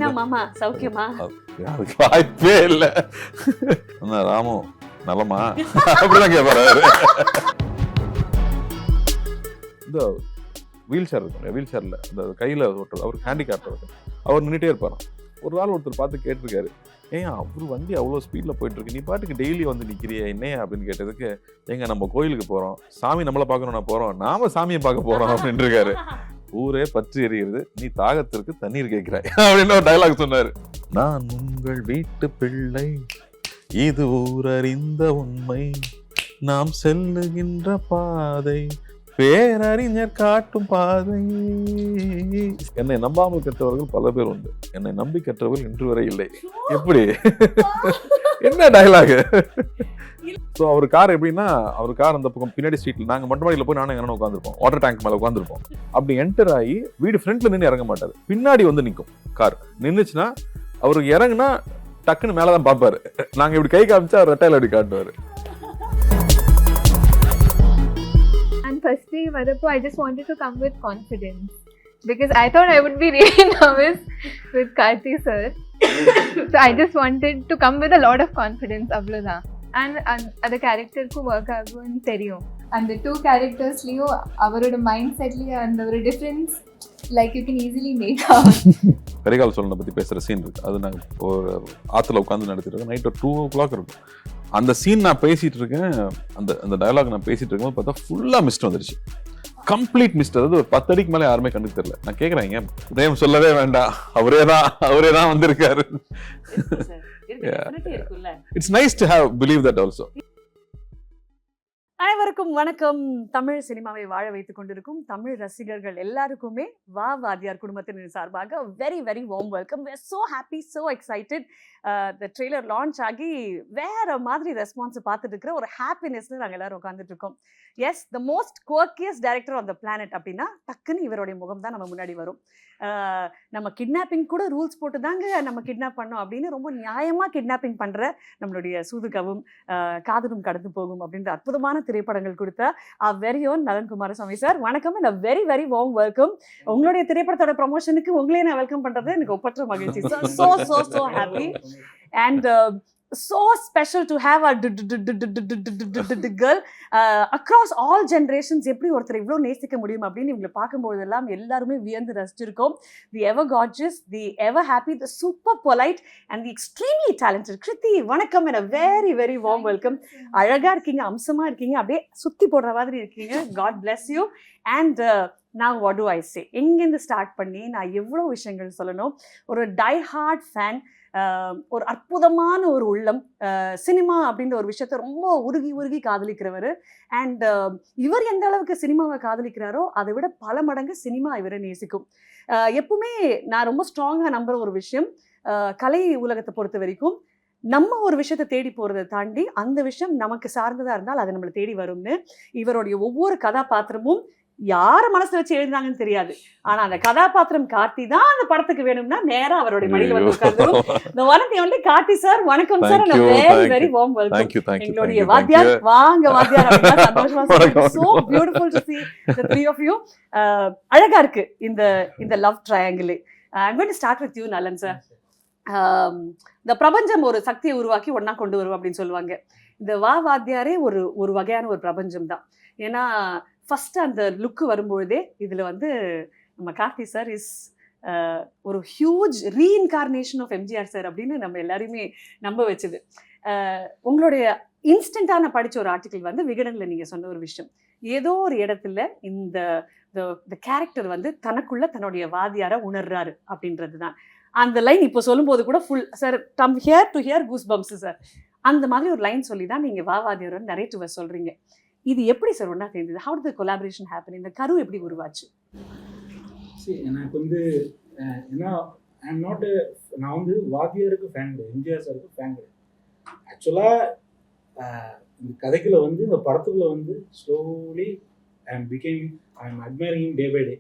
என்ன மாமா சௌக்கியமா? அதுக்கு வாய்ப்பே இல்ல. ராமு நலமா அப்படிதான் கேட்பாரு. இந்த வீல் சேர் இருக்கும், வீல் சேர்ல இந்த கையில ஓட்டுறது, அவர் ஹேண்டிகேப்ட், அவர் நின்றுட்டே இருப்பாராம். ஒரு நாள் ஒருத்தர் பார்த்து கேட்டிருக்காரு, ஏன் அவரு வண்டி அவ்வளோ ஸ்பீட்ல போயிட்டு இருக்கு, நீ பாட்டுக்கு டெய்லி வந்து நிக்கிறிய என்னையா அப்படின்னு கேட்டதுக்கு, எங்க நம்ம கோயிலுக்கு போறோம், சாமி நம்மளை பார்க்கணும் போறோம், நாம சாமியை பார்க்க போறோம் அப்படின்னு இருக்காரு. ஊரே பற்றி எறிகிறது, நீ தாகத்திற்கு தண்ணீர் கேட்கிறாய் அப்படின்னு ஒரு டயலாக் சொன்னாரு. நான் உங்கள் வீட்டு பிள்ளை, இது ஊரறிந்த உண்மை, நாம் செல்லுகின்ற பாதை பேரறிஞர் காட்டும் பாதை. என்னை நம்பாமல் கற்றவர்கள் பல பேர் உண்டு, என்னை நம்பி கற்றவர்கள் இன்று வரை இல்லை. எப்படி என்ன டயலாக்? ஸோ அவர் கார் எப்படின்னா, அவர் கார் அந்த பக்கம் பின்னாடி ஸ்ட்ரீட்ல, நாங்கள் மொட்டை மாடியில் போய் நானும் எங்கன்னா உட்காந்துருப்போம், வாட்டர் டேங்க் மேலே உட்காந்துருப்போம். அப்படி என்டர் ஆகி வீடு ஃப்ரண்ட்ல நின்று இறங்க மாட்டாரு, பின்னாடி வந்து நிற்கும். கார் நின்றுச்சுன்னா அவருக்கு இறங்குனா டக்குன்னு மேலே தான் பார்ப்பாரு. நாங்கள் இப்படி கை காமிச்சா அவர் ரெட்டையில அப்படி காட்டுவார். Firstly, Vadapu, I just wanted to come with confidence because I thought I would be really nervous with Karthi sir. So I just wanted to come with a lot of confidence, avlada. And the character ku work agum theriyum. And the two characters liyo avaroda mindset liyo and avaroda difference like you can easily make out. Karikal சோழனை பத்தி பேசுற scene இருக்கு, அது நாங்கள் ஒரு ஆத்துல உட்காந்து நடத்திட்டு இருக்கோம். நைட் 2 o'clock இருக்கும். அந்த சீன் நான் பேசிட்டு இருக்கேன், அந்த டயலாக் நான் பேசிட்டு இருக்கும்போது பார்த்தா ஃபுல்லா மிஸ்ட் வந்துருச்சு, கம்ப்ளீட் மிஸ்ட். அதாவது ஒரு 10 அடிக்கு மேலே யாருமே கண்டுக்கு தெரியல. நான் கேட்குறேன், உதயம் சொல்லவே வேண்டாம், அவரே தான் வந்திருக்காரு. It's nice to have believe that also. அனைவருக்கும் வணக்கம். தமிழ் சினிமாவை வாழ வைத்துக் கொண்டிருக்கும் தமிழ் ரசிகர்கள் எல்லாருக்குமே வா வாத்தியார் குடும்பத்தினர் சார்பாக very very warm welcome. we are so happy, so excited. the trailer launch ஆகி வேற மாதிரி ரெஸ்பான்ஸ் பார்த்துட்டு இருக்கிற ஒரு ஹாப்பினஸ்ல நாங்கள் எல்லாரும் உட்காந்துட்டு இருக்கோம். Yes, the most quirkiest director on the planet அப்படின்னா டக்குன்னு இவருடைய முகம் தான் நம்ம முன்னாடி வரும். நம்ம கிட்னாப்பிங் கூட ரூல்ஸ் போட்டு தாங்க நம்ம கிட்னாப் பண்ணோம் அப்படின்னு ரொம்ப நியாயமாக கிட்னாப்பிங் பண்ணுற நம்மளுடைய சூதுகவும் காதலும் கடந்து போகும் அப்படின்ற அற்புதமான திரைப்படங்கள் கொடுத்த வெரி ஓன் நலன் குமாரசாமி சார், வணக்கம். And very very warm welcome. உங்களுடைய திரைப்படத்தோட ப்ரமோஷனுக்கு உங்களே நான் வெல்கம் பண்ணுறது எனக்கு ஒப்பற்ற மகிழ்ச்சி. so happy and so special to have a girl across all generations. எப்படி ஒருத்தர் இவ்வளோ நேசிக்க முடியும் அப்படின்னு இவங்களை பார்க்கும்போதெல்லாம் எல்லாருமே வியந்து ரசிச்சிருக்கோம். The ever gorgeous, the ever happy, the super polite and the extremely talented Kriti, வணக்கம். And very very warm welcome. அழகா இருக்கீங்க, அம்சமா இருக்கீங்க, அப்படியே சுத்தி போடுற மாதிரி இருக்கீங்க. God bless you. And now what do I say? எங்கேருந்து ஸ்டார்ட் பண்ணி நான் எவ்வளோ விஷயங்கள் சொல்லணும். ஒரு டை ஹார்ட் ஃபேன், ஒரு அற்புதமான ஒரு உள்ளம், சினிமா அப்படின்ற ஒரு விஷயத்த ரொம்ப உருகி காதலிக்கிறவர். அண்ட் இவர் எந்த அளவுக்கு சினிமாவை காதலிக்கிறாரோ அதை விட பல மடங்கு சினிமா இவரை நேசிக்கும். எப்பவுமே நான் ரொம்ப ஸ்ட்ராங்காக நம்புற ஒரு விஷயம், கலை உலகத்தை பொறுத்த வரைக்கும் நம்ம ஒரு விஷயத்தை தேடி போகிறத தாண்டி அந்த விஷயம் நமக்கு சார்ந்ததாக இருந்தால் அது நம்மளை தேடி வரும்னு. இவருடைய ஒவ்வொரு கதாபாத்திரமும் யார மனசுல வச்சு எழுதினாங்கன்னு தெரியாது, ஆனா அந்த கதாபாத்திரம் கார்த்தி தான் அந்த படத்துக்கு வேணும்னா நேரா அவருடைய மடியில வந்து உட்கார்ந்துரும். the one and only Karthi sir, வணக்கம் sir. and very very warm welcome. எங்களுடைய வாத்தியார், வாங்க வாத்தியார் அப்படினா சந்தோஷமா சொல்றேன். so beautiful to see the three of you. அழகா இருக்கு இந்த love triangle. I'm going to start with you நலன் சார். இந்த பிரபஞ்சம் ஒரு சக்தியை உருவாக்கி ஒன்னா கொண்டு வரும் அப்படின்னு சொல்லுவாங்க. இந்த வா வாத்தியாரே ஒரு வகையான ஒரு பிரபஞ்சம் தான். ஏன்னா ஃபர்ஸ்ட் அந்த லுக்கு வரும்பொழுதே இதில் வந்து நம்ம கார்த்தி சார் இஸ் ஒரு huge reincarnation of MGR sir அப்படின்னு நம்ம எல்லாரையுமே நம்ப வச்சுது. உங்களுடைய இன்ஸ்டண்ட்டாக நான் படித்த ஒரு ஆர்டிக்கிள் வந்து விகடனில் நீங்கள் சொன்ன ஒரு விஷயம், ஏதோ ஒரு இடத்துல இந்த கேரக்டர் வந்து தனக்குள்ள தன்னுடைய வாதியாரை உணர்றாரு அப்படின்றது தான். அந்த லைன் இப்போ சொல்லும்போது கூட full sir come here to hear goosebumps sir. அந்த மாதிரி ஒரு லைன் சொல்லி தான் நீங்கள் வாதியாரோட நரேட்டிவை சொல்கிறீங்க. இது எப்படி சார் ஒன்றா தெரிஞ்சது? How to the collaboration happen? இந்த கரு எப்படி உருவாச்சு? எனக்கு வந்து ஏன்னா நான் வந்து வாத்தியாருக்கு ஃபேன் கிடையாது, எம்ஜிஆர் சாருக்கு ஃபேன் கிடையாது. ஆக்சுவலாக இந்த கதைக்குள்ள வந்து இந்த படத்துக்குள்ள வந்து slowly I'm admiring day by day.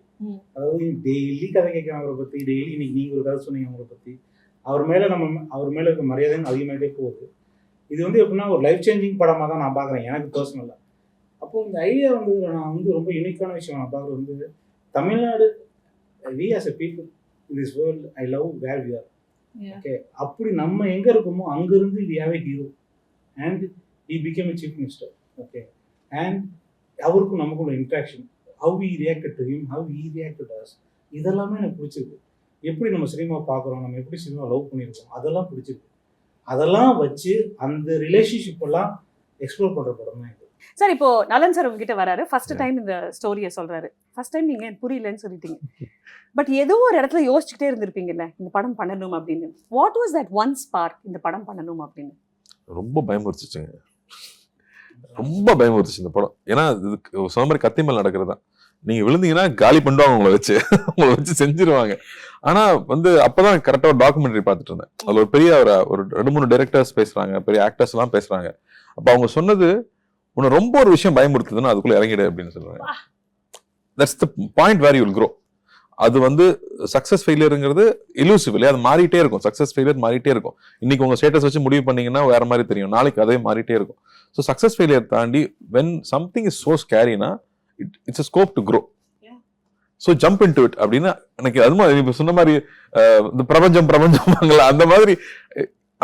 அதாவது டெய்லி கதை கேட்குறேன் அவரை பற்றி, டெய்லி இன்னைக்கு நீங்கள் ஒரு கதை சொன்னீங்க அவரை பற்றி, அவர் மேலே இருக்க மரியாதைன்னு அதிகமாகிட்டே போகுது. இது வந்து எப்படின்னா ஒரு லைஃப் சேஞ்சிங் படமாக தான் நான் பார்க்குறேன் எனக்கு பர்சனலாக. அப்போது இந்த ஐடியா வந்து நான் வந்து ரொம்ப யூனிக்கான விஷயம் நான் பார்க்குறது வந்து Tamil Nadu we as a people in this world, I love where we are. Yeah. Okay, அப்படி நம்ம எங்க இருக்கோமோ அங்கிருந்து we have a hero and he became a chief minister. Okay, and அவருக்கும் நமக்குள்ள interaction, how we reacted to him, how he reacted to us, இதெல்லாமே எனக்கு பிடிச்சிருக்கு. எப்படி நம்ம சினிமா பார்க்குறோம், நம்ம எப்படி சினிமா லவ் பண்ணியிருக்கோம், அதெல்லாம் பிடிச்சிருக்கு. அதெல்லாம் வச்சு அந்த ரிலேஷன்ஷிப் எல்லாம் எக்ஸ்ப்ளோர் பண்ற படம் தான் இது. சார் இப்போ நலன் சார் உங்ககிட்ட வராரு, ஃபர்ஸ்ட் டைம் இந்த ஸ்டோரியை சொல்றாரு. ஃபர்ஸ்ட் டைம் நீங்க எனக்கு புரியலன்னு சொல்லிட்டீங்க, பட் ஏதோ ஒரு இடத்துல யோசிச்சுக்கிட்டே இருந்திருப்பீங்கல்ல இந்த படம் பண்ணணும் அப்படின்னு. What was that one spark இந்த படம் பண்ணணும் அப்படின்னு? ரொம்ப பயமுறுத்துச்சுங்க, ரொம்ப பயமுறுத்துச்சு இந்த படம். ஏன்னா இது சொன்ன மாதிரி கத்தி மேல் நடக்கிறது தான். நீங்க விழுந்தீங்கன்னா காலி பண்ணுவாங்க உங்களை வச்சு செஞ்சிருவாங்க. ஆனா அப்பதான் கரெக்டா ஒரு டாக்குமெண்ட்ரி பார்த்துட்டு இருந்தேன். அதுல ஒரு பெரிய ஒரு 2-3 டைரக்டர்ஸ் பேசுறாங்க, பெரிய ஆக்டர்ஸ் எல்லாம் பேசுறாங்க. அப்ப அவங்க சொன்னது, உன்னை ரொம்ப ஒரு விஷயம் பயமுறுத்துதுன்னா அதுக்குள்ள இறங்கிடு அப்படின்னு சொல்றாங்க. That's the point where you will grow. அது சக்சஸ் ஃபெயிலியருங்கிறது எலூசிவ் இல்லையா, அது மாறிட்டே இருக்கும். சக்சஸ் ஃபெயிலியர் மாறிட்டே இருக்கும். இன்னைக்கு உங்க ஸ்டேட்டஸ் வச்சு முடிவு பண்ணீங்கன்னா வேற மாதிரி தெரியும், நாளைக்கு அதே மாறிட்டே இருக்கும். ஸோ சக்சஸ் ஃபெயிலியர் தாண்டி வென் சம்திங் இஸ் சோ ஸ்கேரினா it's a scope to grow. So jump into it அப்படின்னு எனக்கு அது மாதிரி இப்போ சொன்ன மாதிரி இந்த பிரபஞ்சம் அந்த மாதிரி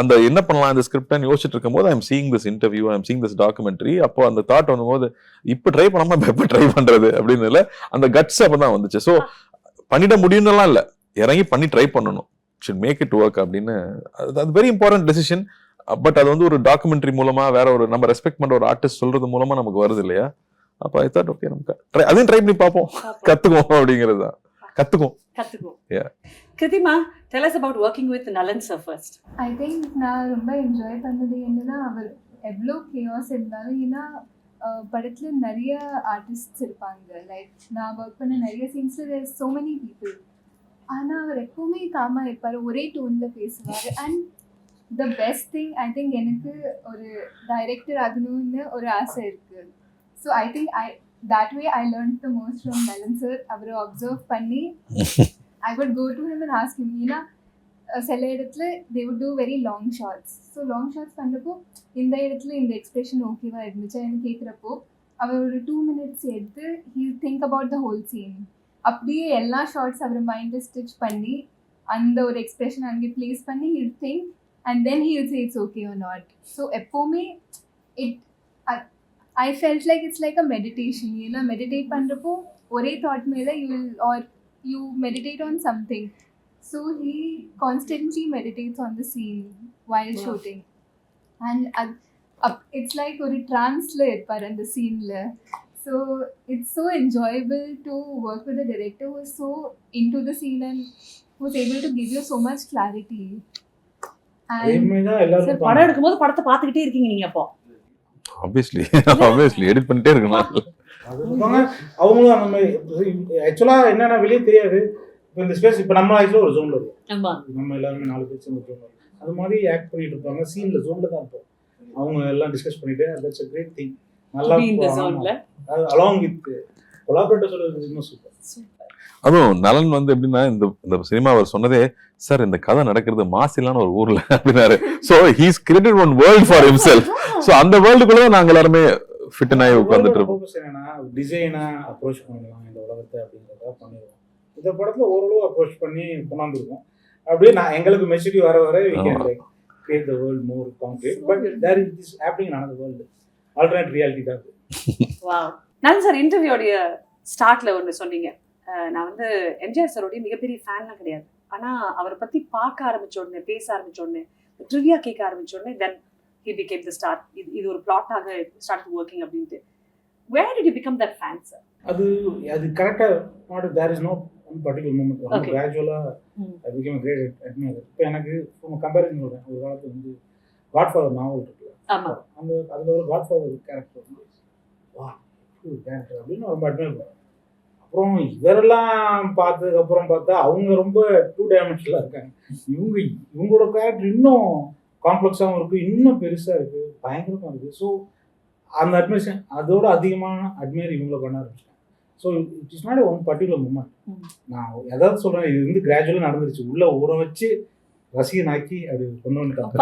அந்த என்ன பண்ணலாம் இந்த ஸ்கிரிப்ட்னு யோசிச்சுட்டு இருக்கும்போது I'm seeing this interview, I'm seeing this documentary. அப்போ அந்த தாட் வரும்போது இப்போ ட்ரை பண்ணாம எப்போ ட்ரை பண்றது அப்படின்னு இல்லை, அந்த கட்ஸ் அப்பதான் வந்துச்சு. ஸோ பண்ணிட முடியும்னுலாம் இல்லை, இறங்கி பண்ணி ட்ரை பண்ணணும், ஷுட் மேக் இட் ஒர்க் அப்படின்னு. அது வெரி இம்பார்ட்டன்ட் டெசிஷன். பட் அது ஒரு டாக்குமெண்ட்ரி மூலமா வேற ஒரு நம்ம ரெஸ்பெக்ட் பண்ற ஒரு ஆர்டிஸ்ட் சொல்றது மூலமா நமக்கு வருது இல்லையா. அப்ப ஐ தாட் ஓகே நமக்கு அதையும் ட்ரை பண்ணி பார்ப்போம், கத்துக்குவோம் அப்படிங்கிறது தான். கத்துக்குவோம். கிருத்திமா, tell us about working with Nalan sir first. I think நான் ரொம்ப என்ஜாய் பண்ணது என்னன்னா, அவர் எவ்வளோ கேஆஸ் இருந்தாலும், ஏன்னா படத்துல நிறைய ஆர்டிஸ்ட்ஸ் இருப்பாங்க. லைக் நான் ஒர்க் பண்ண நிறைய சீன்ஸ்ல தேர் so many people. ஆனால் அவர் எப்பவுமே காமா இருப்பார், ஒரே டோன்ல பேசுவார். And the best thing I think, எனக்கு ஒரு டைரக்டர் ஆகணும்னு ஒரு ஆசை இருக்கு. So I think that way I learned the most from Nalan sir. அவரை அப்சர்வ் பண்ணி I would go to him and ask him. ஏன்னா சில இடத்துல they would do very long shots. So long shots பண்ணுறப்போ இந்த இடத்துல இந்த எக்ஸ்பிரஷன் ஓகேவா இருந்துச்சா எனக்கு கேட்குறப்போ அவர் ஒரு 2 minutes எடுத்து he'll think about the whole scene. அப்படியே எல்லா ஷார்ட்ஸ் அவர் மைண்டை ஸ்டிச் பண்ணி அந்த ஒரு எக்ஸ்பிரஷன் அங்கே ப்ளேஸ் பண்ணி he'll think and then he'll say it's okay or not. So எப்போவுமே I felt like it's like a meditation. ஏன்னா மெடிடேட் பண்ணுறப்போ ஒரே தாட் மேலே you meditate on something. So he constantly meditates on the scene while shooting. And it's like ஒரு டிரான்ஸ்ல இருப்பார் அந்த சீன்ல. So it's so enjoyable to work with a director who is so into the scene and who is able to give you so much clarity. படம் எடுக்கும்போது படத்தை பார்த்துக்கிட்டே இருக்கீங்க நீங்க? அப்போ ஆப்வியஸ்லி எடிட் பண்ணிட்டே இருக்கணும். அவங்களும் அந்த மாதிரி ஆக்சுவலாக என்னென்ன வெளியே தெரியாது. இப்போ இந்த ஸ்பேஸ் இப்போ நம்ம ஆக்சுவலாக ஒரு ஜோனில் இருக்கும், நம்ம எல்லாருமே 4 பேர் சேர்ந்து ஜோனில் அது மாதிரி ஆக்ட் பண்ணிட்டு இருப்பாங்க. சீனில் ஜோனில் தான் இருப்போம். அவங்க எல்லாம் டிஸ்கஸ் பண்ணிட்டு தட்ஸ் a great thing. நல்லா அலாங் வித் கொலாபரேட்டர்ஸோட இன்னும் சூப்பர். அதுவும் நலன் எப்படின்னா இந்த சினிமா அவர் சொன்னதே, சார் இந்த கதை நடக்கிறது மாசிலான ஒரு ஊர்ல அப்படின்னாரு. So he's created one world for himself. So அந்த வேர்ல்டுக்குள்ள நாங்க எல்லாருமே ஃபிட் ஆகி உட்கார்ந்துட்டு இருக்கோம். என்னன்னா டிசைனா அப்ரோச் பண்ணலாம் இந்த உலகத்தை அப்படிங்கிறத பண்ணிடுவோம். இந்த படத்துல ஓரளவு அப்ரோச் பண்ணி கொண்டாந்துருக்கோம். அப்படியே எங்களுக்கு மெச்சூரிட்டி வர we can like create the world more concrete, but there is this happening in another world, alternate reality தான். வாவ். நலன் சார் இன்டர்வியூடைய ஸ்டார்ட்ல ஒன்று சொன்னீங்க, நான் எம்ஜிஆர் சாரோடைய மிகப்பெரிய ஃபேன்லாம் கிடையாது, ஆனா அவரை பத்தி பார்க்க ஆரம்பிச்ச உடனே, பேச ஆரம்பிச்ச உடனே, ட்ரிவியா கேட்க ஆரம்பிச்ச உடனே தென் he became the star. இது ஒரு பிளாட்டாக ஸ்டார்ட் ஒர்க்கிங் அப்படின்ட்டு. Where did you become that fan, sir? அது கரெக்டா not there is no one particular moment. Gradually I became a great admirer. இப்போ எனக்கு கம்பேரிசன் சொல்றேன், ஒரு காலத்துல காட்ஃபாதர் நாவல் இருக்குல்ல, ஆமா, அந்த அதுல ஒரு காட்ஃபாதர் கேரக்டர் வா கேரக்டர் அப்படின்னு ரொம்ப அட்மையர் பண்ணுவேன். அப்புறம் இவரெல்லாம் பார்த்ததுக்கப்புறம் பார்த்தா அவங்க ரொம்ப 2 டைமென்ஷனலாக இருக்காங்க. இவங்களோட கேரக்டர் இன்னும் காம்ப்ளெக்ஸாகவும் இருக்குது, இன்னும் பெருசாக இருக்குது, பயங்கரமாக இருக்குது. ஸோ அந்த அட்மிரேஷன் அதோட அதிகமான அட்மையர் இவங்களை பண்ண ஆரம்பிச்சிட்டேன். So it is not one particular moment. நான் எதாவது சொல்கிறேன், இது கிராஜுவலாக நடந்துருச்சு, உள்ளே ஊற வச்சு ரசிகனாக்கி அப்படி கொண்டு வந்துட்டாங்க.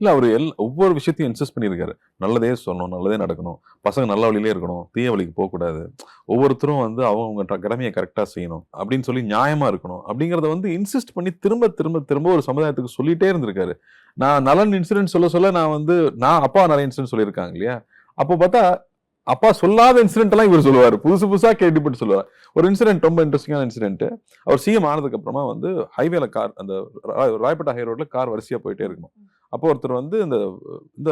இல்லை அவர் ஒவ்வொரு விஷயத்தையும் இன்சிஸ்ட் பண்ணியிருக்காரு. நல்லதே சொல்லணும், நல்லதே நடக்கணும், பசங்க நல்ல வழியிலே இருக்கணும், தீய வழிக்கு போகக்கூடாது, ஒவ்வொருத்தரும் வந்து அவங்க கடமையை கரெக்டாக செய்யணும் அப்படின்னு சொல்லி நியாயமாக இருக்கணும் அப்படிங்கிறத வந்து இன்சிஸ்ட் பண்ணி திரும்ப திரும்ப திரும்ப ஒரு சமுதாயத்துக்கு சொல்லிட்டே இருந்திருக்காரு. நான் நலன் இன்சிடென்ட் சொல்ல நான் அப்பா நிறைய இன்சிடென்ட் சொல்லியிருக்காங்க இல்லையா, அப்போ பார்த்தா அப்பா சொல்லாத இன்சிடென்ட் எல்லாம் இவர் சொல்லுவார், புதுசா கேள்விப்பட்டு சொல்லுவார். ஒரு இன்சிடென்ட் ரொம்ப இன்ட்ரெஸ்டிங்கான இன்சிடென்ட், அவர் சிஎம் ஆனதுக்கு அப்புறமா வந்து ஹைவேல கார், அந்த ராயப்பேட்டா ஹை ரோட்ல கார் வரிசையா போயிட்டே இருக்கணும். அப்போ ஒருத்தர் வந்து இந்த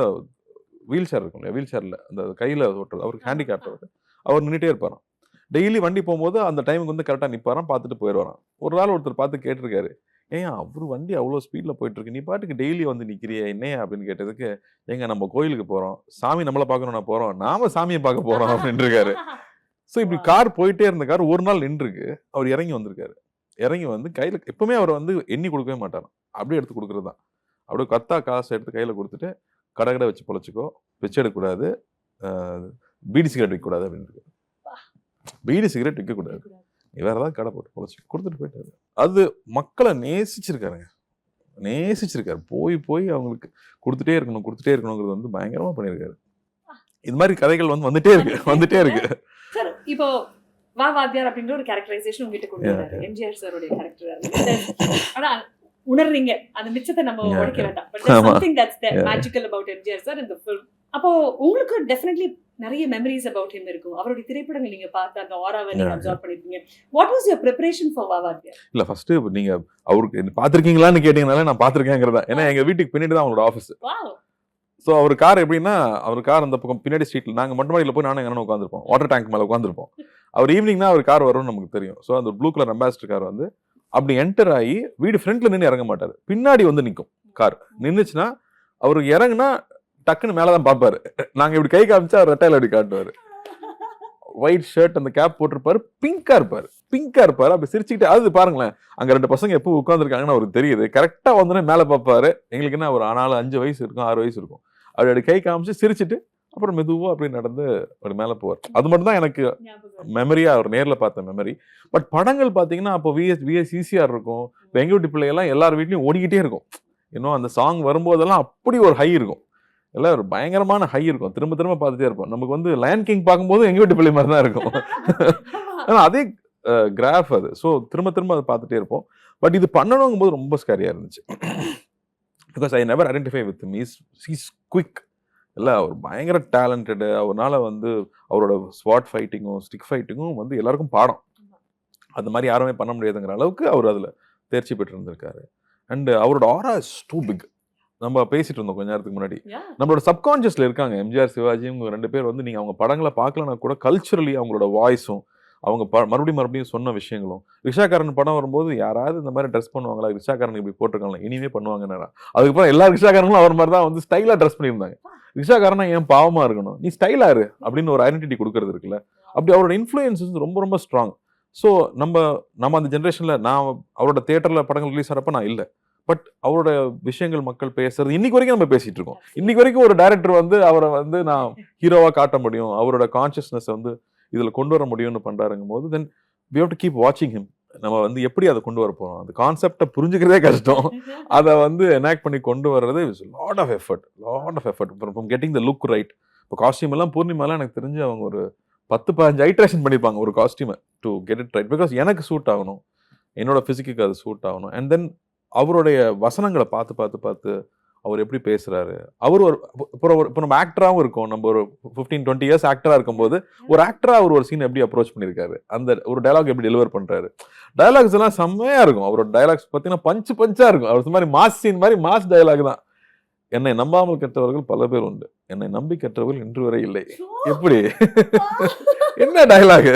வீல் சேர் இருக்கும் இல்லையா, வீல் சேர்ல அந்த கையில ஓட்டுறது, அவருக்கு ஹேண்டிகேப்ட், அவர் நின்றுட்டே இருப்பாராம். டெய்லி வண்டி போகும்போது அந்த டைமுக்கு வந்து கரெக்டாக நிற்பாராம், பார்த்துட்டு போயிடுவாராம். ஒரு நாள் ஒருத்தர் பார்த்து கேட்டிருக்காரு, ஏன் அவர் வண்டி அவ்வளோ ஸ்பீடில் போயிட்டு இருக்கு, நீ பாட்டுக்கு டெய்லி வந்து நிற்கிறிய என்னையா அப்படின்னு கேட்டதுக்கு, ஏங்க நம்ம கோயிலுக்கு போகிறோம், சாமி நம்மளை பார்க்கணும், நான் போகிறோம், நாம சாமியை பார்க்க போகிறோம் அப்படின்னு இருக்காரு. ஸோ இப்படி கார் போயிட்டே இருந்த கார் ஒரு நாள் நின்றுருக்கு. அவர் இறங்கி வந்திருக்காரு. இறங்கி வந்து கையில் எப்பவுமே அவர் வந்து எண்ணி கொடுக்கவே மாட்டாராம், அப்படியே எடுத்து கொடுக்குறது தான். அப்படியே கத்தா காசை எடுத்து கையில் கொடுத்துட்டு, கடை வச்சு பொழைச்சிக்கோ, பிச்சை எடுக்கக்கூடாது, பீடி சிகரெட் விற்கக்கூடாது அப்படின்னு இருக்கு. பீடி சிகரெட் விற்கக்கூடாது, வேற ஏதாவது கடை போட்டு பொழைச்சி கொடுத்துட்டு போயிட்டாரு. அது மக்களை நேசிச்சிருக்காருங்க, நேசிச்சிருக்காரு. போய் அவங்களுக்கு கொடுத்துட்டே இருக்கணுங்கிறது வந்து பயங்கரமா பண்ணியிருக்காரு. இது மாதிரி கதைகள் வந்து வந்துட்டே இருக்கு. சார் இப்போ வா வாத்தியார் அப்படின்ற ஒரு கேரக்டரைசேஷன் உங்ககிட்ட கொண்டு வராரு எம்ஜிஆர் சாரோட கேரக்டர். ஆனா உணர்றீங்க அந்த மிச்சத்தை நம்ம உடைக்க வேண்டாம். But something that's there magical about MGR sir இந்த ஃபிலிம். அப்போ உங்களுக்கு டெஃபினெட்லி நிறைய மெமரிஸ் அபௌட் ஹிம் இருக்கும். அவருடைய திரைப்படங்கள் நீங்க பார்த்து அந்த ஆராவை நீங்க அப்சர்வ் பண்ணிருப்பீங்க. What was your preparation for Vaa Vaathiyaar? இல்ல ஃபர்ஸ்ட் நீங்க அவருக்கு பாத்திருக்கீங்களான்னு கேட்டீங்கனால நான் பாத்திருக்கேங்கிறதா. ஏன்னா எங்க வீட்டுக்கு பின்னாடி தான் அவங்களோட ஆஃபீஸ். ஸோ அவர் கார் எப்படின்னா, அவர் கார் அந்த பக்கம் பின்னாடி ஸ்ட்ரீட்ல, நாங்கள் மொட்டை மாடியில் போய் நானும் எங்க அண்ணனும் உட்காந்துருப்போம், வாட்டர் டேங்க் மேலே உட்காந்துருப்போம். அவர் ஈவினிங்னா அவர் கார் வரும்னு நமக்கு தெரியும். ஸோ அந்த ப்ளூ கலர் அம்பாசிடர் கார் வந்து அப்படி என்டர் ஆகி வீடு ஃப்ரண்ட்ல நின்று இறங்க மாட்டார், பின்னாடி வந்து நிற்கும் கார். நின்றுச்சுன்னா அவருக்கு இறங்குனா டக்குன்னு மேலே தான் பார்ப்பாரு. நாங்கள் இப்படி கை காமிச்சா அவர் ரெட்டையில் அப்படி காட்டுவார். ஒயிட் ஷர்ட், அந்த கேப் போட்டிருப்பாரு, பிங்கா இருப்பாரு. அப்படி சிரிச்சுக்கிட்டு, அது பாருங்களேன், அங்க 2 பசங்க எப்போ உட்காந்துருக்காங்கன்னு அவருக்கு தெரியுது. கரெக்டா வந்து மேலே பார்ப்பாரு. எங்களுக்கு என்ன ஒரு 4, 5 வயசு இருக்கும், 6 வயசு இருக்கும். அப்படி கை காமிச்சு சிரிச்சுட்டு அப்புறம் மெதுவா அப்படி நடந்து அப்படி மேலே போவார். அது மட்டும் தான் எனக்கு மெமரியா, அவர் நேரில் பார்த்த மெமரி. பட் படங்கள் பார்த்தீங்கன்னா அப்போ VSCR இருக்கும், எங்க வீட்டு பிள்ளைகள்லாம் எல்லார் வீட்லையும் ஓடிக்கிட்டே இருக்கும். இன்னும் அந்த சாங் வரும்போதெல்லாம் அப்படி ஒரு ஹை இருக்கும், எல்லாம் ஒரு பயங்கரமான ஹை இருக்கும். திரும்ப திரும்ப பார்த்துட்டே இருப்போம். நமக்கு வந்து லயன் கிங் பார்க்கும்போது எங்க வீட்டு பிள்ளை மாதிரி தான் இருக்கும். ஆனால் அதே கிராஃப் அது. ஸோ திரும்ப திரும்ப அதை பார்த்துட்டே இருப்போம். பட் இது பண்ணணுங்கும் போது ரொம்ப ஸ்கேரியாக இருந்துச்சு. Because I never identify with him. He's quick. இல்லை, அவர் பயங்கர டேலண்டடு. அவரால் வந்து அவரோட ஸ்வாட் ஃபைட்டிங்கும் ஸ்டிக் ஃபைட்டிங்கும் வந்து எல்லாருக்கும் பாடம். அது மாதிரி யாருமே பண்ண முடியாதுங்கிற அளவுக்கு அவர் அதில் தேர்ச்சி பெற்று இருந்திருக்காரு. அண்ட் அவரோட ஆரா இஸ் டூ பிக். நம்ம பேசிட்டு இருந்தோம் கொஞ்ச நேரத்துக்கு முன்னாடி, நம்மளோட சப்கான்ஷியஸ்ல இருக்காங்க எம்ஜிஆர் சிவாஜி. இவங்க 2 பேர் வந்து நீங்க அவங்க படங்களை பார்க்கலன்னா கூட கல்ச்சரலி அவங்களோட வாய்ஸும் அவங்க மறுபடியும் சொன்ன விஷயங்களும். ரிஷாக்காரன் படம் வரும்போது யாராவது இந்த மாதிரி ட்ரெஸ் பண்ணுவாங்களா, ரிஷாக்காரன் இப்படி போட்டிருக்காங்களா, இனிமே பண்ணுவாங்கன்னா அதுக்கப்புறம் எல்லா ரிஷாக்காரங்களும் அவர் மாதிரி தான் வந்து ஸ்டைலா ட்ரெஸ் பண்ணியிருந்தாங்க. ரிஷாக்காரனா ஏன் பாவமா இருக்கணும், நீ ஸ்டைலா இரு அப்படின்னு ஒரு ஐடென்டிட்டி கொடுக்கறது இருக்குல்ல. அப்படி அவரோட இன்ஃப்ளூயன்ஸ் வந்து ரொம்ப ரொம்ப ஸ்ட்ராங். ஸோ நம்ம அந்த ஜென்ரேஷன்ல, நான் அவரோட தியேட்டர்ல படங்கள் ரிலீஸ் ஆகிறப்ப நான் இல்லை. பட் அவரோட விஷயங்கள் மக்கள் பேசுறது இன்னைக்கு வரைக்கும் நம்ம பேசிட்டு இருக்கோம். இன்னைக்கு வரைக்கும் ஒரு டைரக்டர் வந்து அவரை வந்து நான் ஹீரோவா காட்ட முடியும், அவரோட கான்சியஸ்னஸ் வந்து இதுல கொண்டு வர முடியும்னு பண்றாருங்கும் போது தென் we have to keep watching him. நம்ம வந்து எப்படி அதை கொண்டு வர போறோம், அந்த கான்செப்டை புரிஞ்சுக்கிறதே கஷ்டம். அதை வந்து எனாக்ட் பண்ணி கொண்டு வர்றது lot of effort. From getting the look right. இப்போ காஸ்டியூம் எல்லாம் பூர்ணிமாலாம் எனக்கு தெரிஞ்சு அவங்க ஒரு 10-15 ஐட்ரேஷன் பண்ணியிருப்பாங்க ஒரு காஸ்டியூமை to get it right. Because எனக்கு சூட் ஆகணும், என்னோட ஃபிசிக்கு அது சூட் ஆகணும். அண்ட் தென் அவருடைய வசனங்களை பார்த்து அவர் எப்படி பேசுறாரு. அவர் இப்போ நம்ம ஆக்டராகவும் இருக்கோம். நம்ம ஒரு 15-20 இயர்ஸ் ஆக்டரா இருக்கும்போது ஒரு ஆக்டரா அவர் ஒரு சீன் எப்படி அப்ரோச் பண்ணியிருக்காரு, அந்த ஒரு டயலாக் எப்படி டெலிவர் பண்றாரு. டயலாக்ஸ் எல்லாம் செம்மையா இருக்கும். அவரோட டயலாக்ஸ் பார்த்தீங்கன்னா பஞ்சா இருக்கும். அவர் மாதிரி மாஸ் சீன் மாதிரி மாஸ் டயலாக் தான். என்னை நம்பாமல் கெட்டவர்கள் பல பேர் உண்டு, என்னை நம்பி கெட்டவர்கள் இன்று வரை இல்லை. எப்படி என்ன டயலாக்?